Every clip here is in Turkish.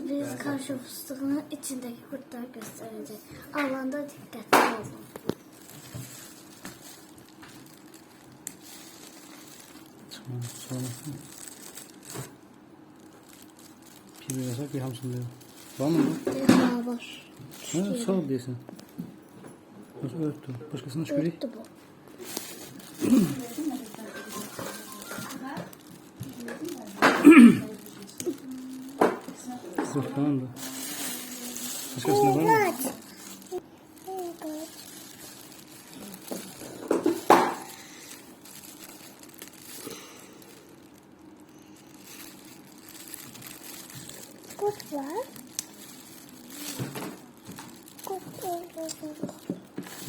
Biz karşı fıstığının içindeki kurtları gösterecek. Alanda dikkatli olun. Sonrasın. Bir yasak bir hamsın diyor. Var mı bu? Daha var. Ha, sağ ol diyorsun. Nasıl örttü? Başkasına şükür. Örttü bu. Yok tamam da. Başkasına var mı? Kurt var.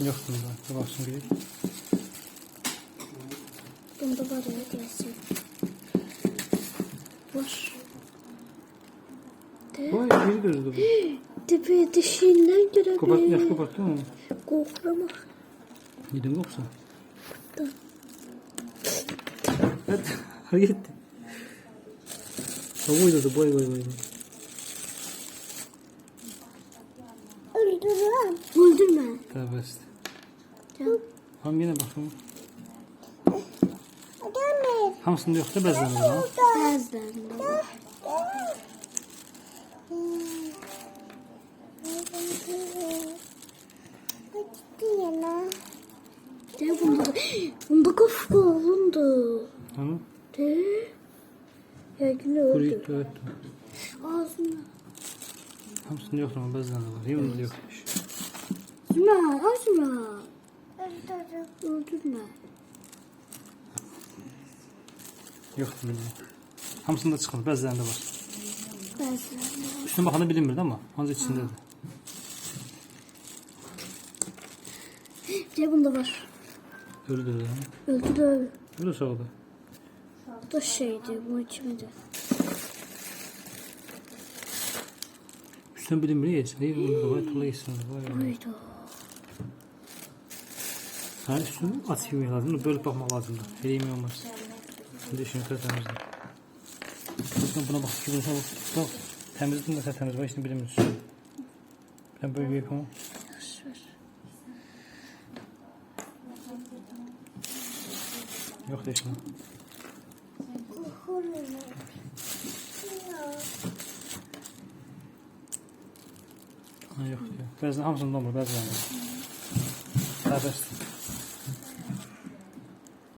Yok bunda. Bir baksın gerek. Bunda var ya gelsin. Var. Vay bir gözlü bu. Tepe dişinden görebilirim. Yaş kapattın mı? Koklamak. Yedin yoksa? Da. Hadi. Hadi gitti. Havuydu boy. Öldürmem. Öldürme. Tabi best. Can. Ham yine bakalım. Öldürme. Hamsında yoksa bezlenir ama. Bezden. De bunda kafa alındı. Tamam. De. Ya yine Kuru öldü. gitti evet. Ağzına. Hamsında yok ama bezlenir var. Yemin de yokmuş. Azma. Öldürme. Yok bilmiyorum. Hamsında çıkmadı. Bezlendi var. Bezden. Üstüne bakanı bilinmirdi ama. Ancak içindeydi. De bunda var. Öldü de. Öldü de öldü. Öyle sağ oldu. Bu da şeydi bu içmedi. Üstüne bilinmiri geç. Neyi bunu da var. Tula geçsin. Hayda. Ha üstünü atayım lazım. Böyle bakmak lazım. Eleyim olmaz. Şimdi işini tertemizle. Buna bak. Buna bak. Bak. Temizledim de sen temiz. Ben işte bilemiyorsun. Ben böyle yapamam. Yok da işte. Ha yok diyor. Bezden hamsını doldur. Bezden. Serbest.